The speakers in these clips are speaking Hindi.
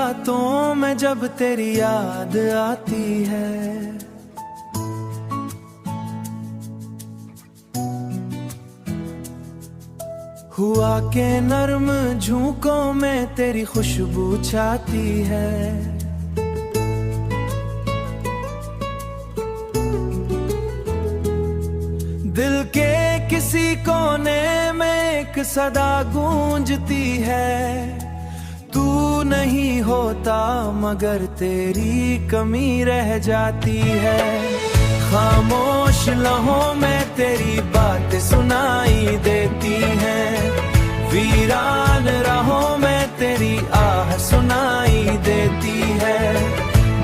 रातों में जब तेरी याद आती है, हुआ के नर्म झोंकों में तेरी खुशबू छाती है। दिल के किसी कोने में एक सदा गूंजती है, तू नहीं होता मगर तेरी कमी रह जाती है। खामोश लम्हों में तेरी बातें सुनाई देती हैं, वीरान राहों में तेरी आह सुनाई देती है।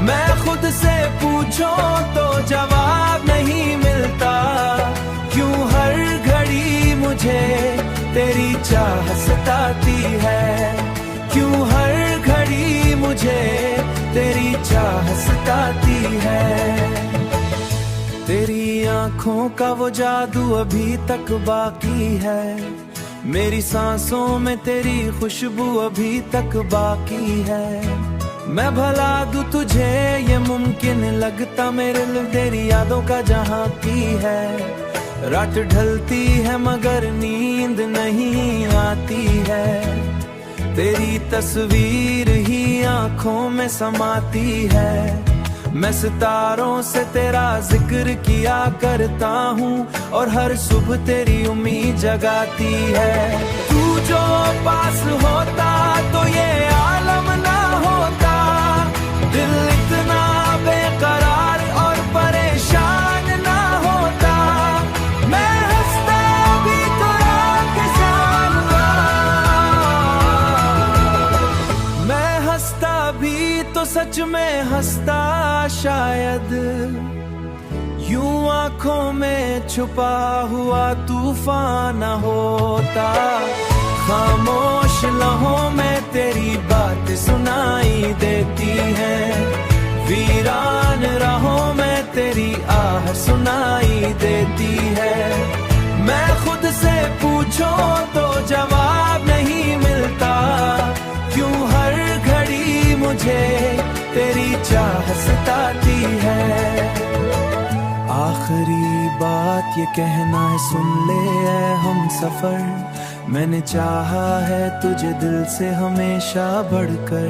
मैं खुद से पूछूं तो जवाब नहीं मिलता, क्यों हर घड़ी मुझे तेरी चाह सताती है, क्यों हर घड़ी मुझे तेरी चाह सताती है। तेरी आंखों का वो जादू अभी तक बाकी है, मेरी सांसों में तेरी खुशबू अभी तक बाकी है। मैं भला दूं तुझे ये मुमकिन लगता, मेरे लिए तेरी यादों का जहां की है। रात ढलती है मगर नींद नहीं आती है, तेरी तस्वीर ही आंखों में समाती है। मैं सितारों से तेरा जिक्र किया करता हूँ और हर सुबह तेरी उम्मीद जगाती है। तू जो पास होता तो ये आलम ना होता, दिल इतना बेकरार और परेशान ना होता। मैं हंसता भी तो के सामने, मैं हंसता भी तो सच में हंसता शायद, यूं आंखों में छुपा हुआ तूफान न होता। खामोश लम्हों में तेरी बात सुनाई देती हैं, वीरान राहों में तेरी आह सुनाई देती है। मैं खुद से पूछूं तो जवाब नहीं मिलता, क्यों हर घड़ी मुझे तेरी चाह सताती है। आखिरी बात ये कहना है, सुन ले ऐ हम सफर, मैंने चाहा है तुझे दिल से हमेशा बढ़कर।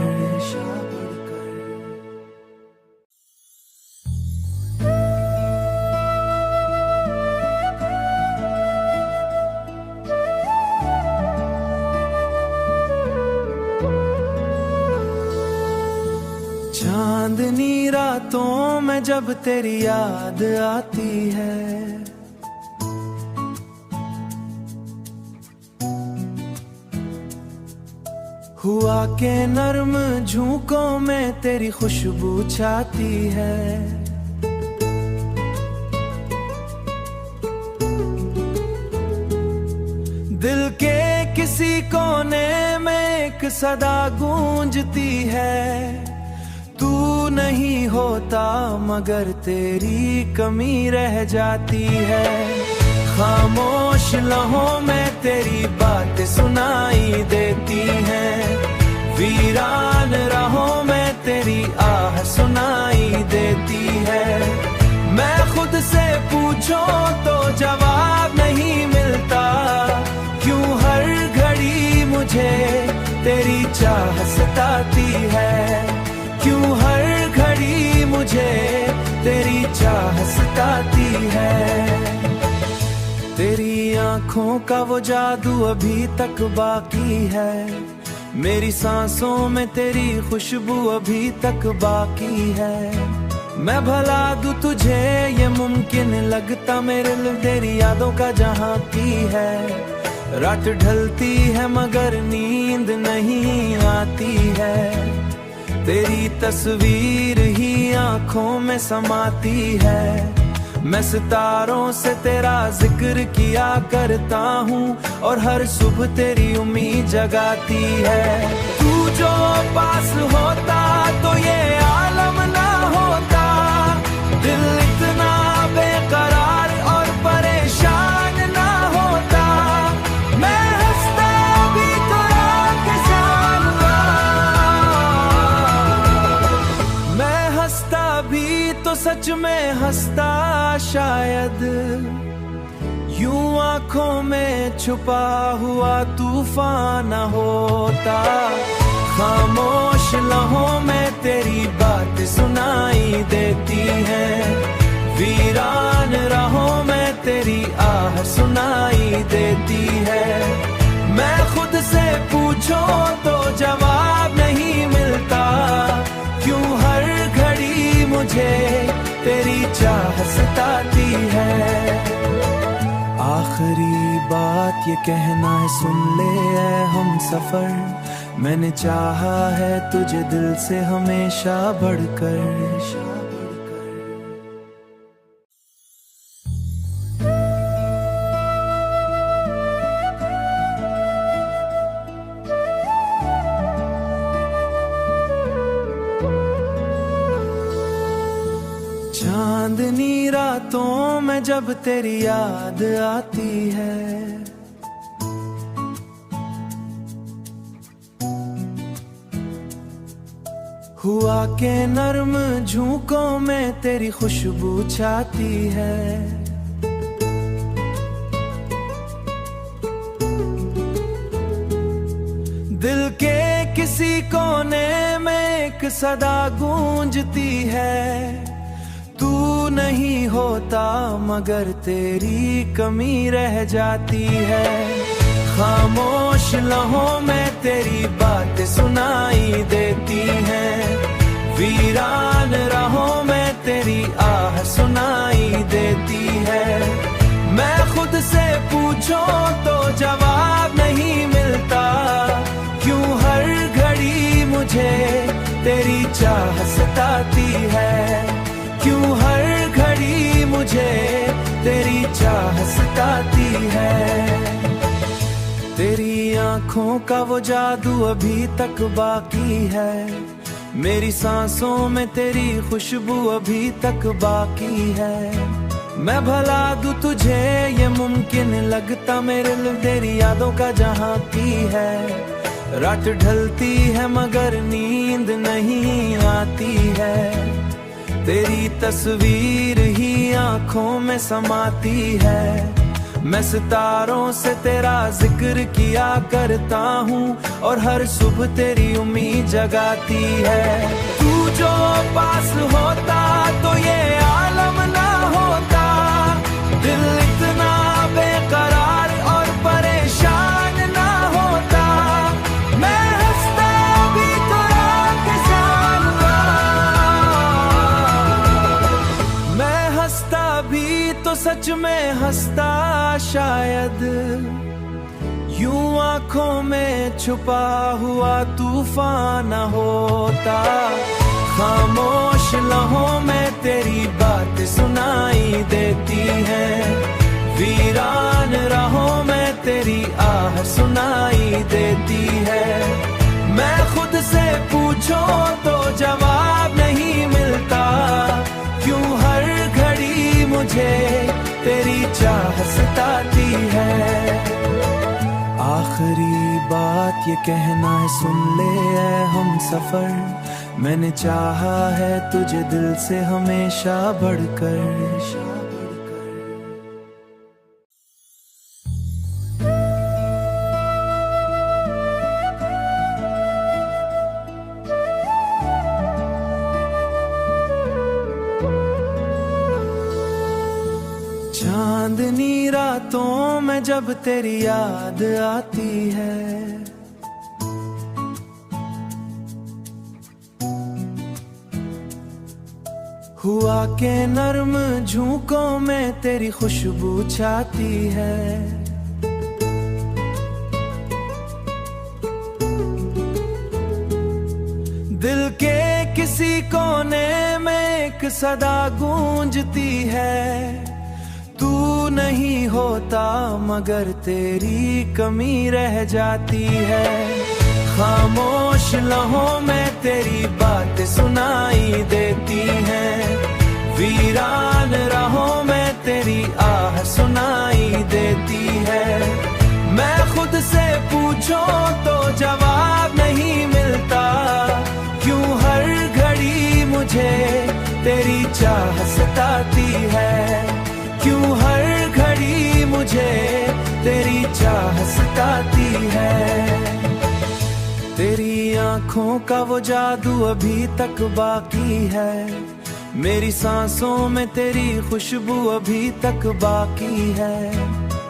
चांदनी रातों में जब तेरी याद आती है, हुआ के नर्म झोंकों में तेरी खुशबू छाती है। दिल के किसी कोने में एक सदा गूंजती है, तू नहीं होता मगर तेरी कमी रह जाती है। खामोश लम्हों में तेरी बातें सुनाई देती हैं, वीरान राहों में तेरी आह सुनाई देती है। मैं खुद से पूछूं तो जवाब नहीं मिलता, क्यों हर घड़ी मुझे तेरी चाह सताती है, क्यों हर घड़ी मुझे तेरी चाह सताती है। तेरी आंखों का वो जादू अभी तक बाकी है, मेरी सांसों में तेरी खुशबू अभी तक बाकी है। मैं भला दूं तुझे ये मुमकिन लगता, मेरे लिए तेरी यादों का जहां की है। रात ढलती है मगर नींद नहीं आती है, तेरी तस्वीर ही आंखों में समाती है। मैं सितारों से तेरा जिक्र किया करता हूँ और हर सुबह तेरी उम्मीद जगाती है। तू जो पास होता तो ये आलम ना होता, दिल इतना बेकरार और परेशान ना होता। मैं हंसता भी तो के सामने, सच में हंसता शायद, यूं आंखों में छुपा हुआ तूफान न होता। खामोश लम्हों में तेरी बात सुनाई देती है, वीरान राहों में तेरी आह सुनाई देती है। मैं खुद से पूछो तो जवाब नहीं मिलता, क्यों हर घड़ी मुझे तेरी चाह सताती है। आखिरी बात ये कहना है, सुन ले ऐ हम सफर, मैंने चाहा है तुझे दिल से हमेशा बढ़कर। चांदनी रातों में जब तेरी याद आती है, हुआ के नर्म झोंकों में तेरी खुशबू छाती है। दिल के किसी कोने में एक सदा गूंजती है, तू नहीं होता मगर तेरी कमी रह जाती है। खामोश लम्हों में तेरी बात सुनाई देती है, वीरान राहों में तेरी आह सुनाई देती है। मैं खुद से पूछो तो जवाब नहीं मिलता, क्यों हर घड़ी मुझे तेरी चाह सताती है, क्यों हर घड़ी मुझे तेरी चाह सताती है। तेरी आंखों का वो जादू अभी तक बाकी है, मेरी सांसों में तेरी खुशबू अभी तक बाकी है। मैं भला दूं तुझे ये मुमकिन लगता, मेरे लिए तेरी यादों का जहां की है। रात ढलती है मगर नींद नहीं आती है, तेरी तस्वीर ही आंखों में समाती है। मैं सितारों से तेरा जिक्र किया करता हूँ, और हर सुबह तेरी उम्मीद जगाती है। तू जो पास होता तो ये आलम ना होता, दिल इतना बेकरार और परेशान ना होता। मैं हंसता भी तो किसान, मैं हंसता भी तो सच में हंसता शायद, यूं आंखों में छुपा हुआ तूफान न होता। खामोश लम्हों में तेरी बात सुनाई देती है, वीरान राहों में तेरी आह सुनाई देती है। मैं खुद से पूछो तो जवाब नहीं मिलता, क्यों हर घड़ी मुझे तेरी चाह सताती है। आखिरी बात ये कहना है, सुन ले ऐ हम सफर, मैंने चाहा है तुझे दिल से हमेशा बढ़कर। चांदनी रातों में जब तेरी याद आती है, हुआ के नर्म झोंकों में तेरी खुशबू छाती है। दिल के किसी कोने में एक सदा गूंजती है, तू नहीं होता मगर तेरी कमी रह जाती है। खामोश लम्हों में तेरी बात सुनाई देती है, वीरान राहों में तेरी आह सुनाई देती है। मैं खुद से पूछो तो जवाब नहीं मिलता, क्यों हर घड़ी मुझे तेरी चाह सताती है, क्यों हर घड़ी मुझे तेरी चाह सताती है। तेरी आंखों का वो जादू अभी तक बाकी है, मेरी सांसों में तेरी खुशबू अभी तक बाकी है।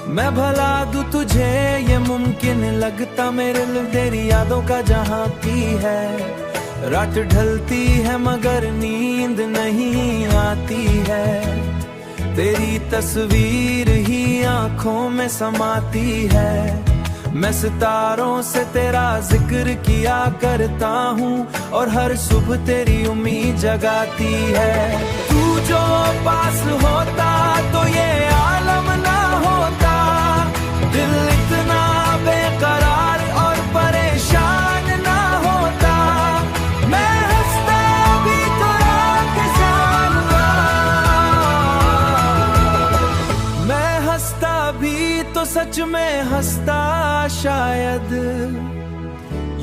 मैं भला दूं तुझे ये मुमकिन लगता, मेरे लिए तेरी यादों का जहां की है। रात ढलती है मगर नींद नहीं आती है, तेरी तस्वीर ही आंखों में समाती है। मैं सितारों से तेरा जिक्र किया करता हूँ और हर सुबह तेरी उम्मीद जगाती है। तू जो पास होता तो ये आलम ना होता, दिल इतना बेकरार और परेशान ना होता। मैं हंसता भी तो रात जानता, मैं हंसता भी तो सच में हंसता शायद।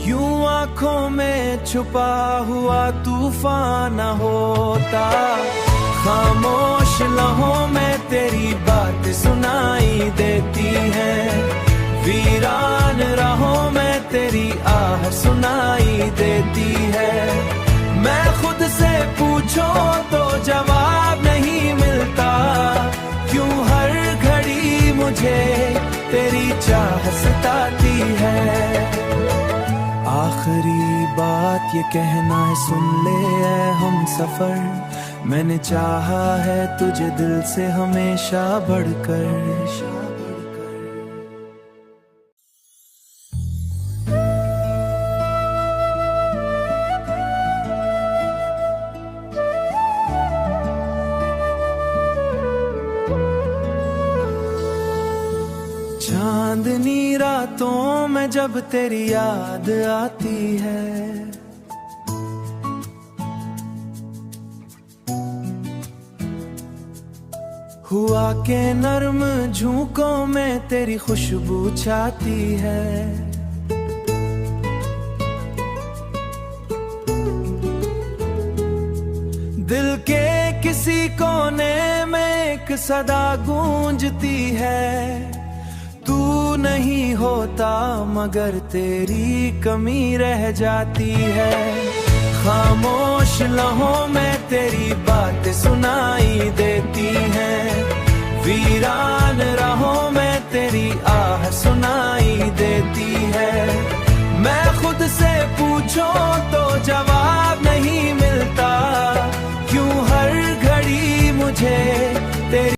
यूं आंखों में छुपा हुआ तूफान न होता, खामोश लम्हों में तेरी बात सुनाई देती है। वीरान राहों में तेरी आह सुनाई देती है। मैं खुद से पूछो तो जवाब नहीं मिलता, क्यों हर घड़ी मुझे तेरी चाह सताती है। आखिरी बात ये कहना है, सुन ले ऐ हम सफर, मैंने चाहा है तुझे दिल से हमेशा बढ़कर। चांदनी रातों में जब तेरी याद आती है, हुआ के नर्म झोंकों में तेरी खुशबू छाती है। दिल के किसी कोने में एक सदा गूंजती है, तू नहीं होता मगर तेरी कमी रह जाती है। खामोश लम्हों में तेरी बात सुनाई देती है, वीरान राहों में तेरी आह सुनाई देती है। मैं खुद से पूछो तो जवाब नहीं मिलता, क्यों हर घड़ी मुझे तेरी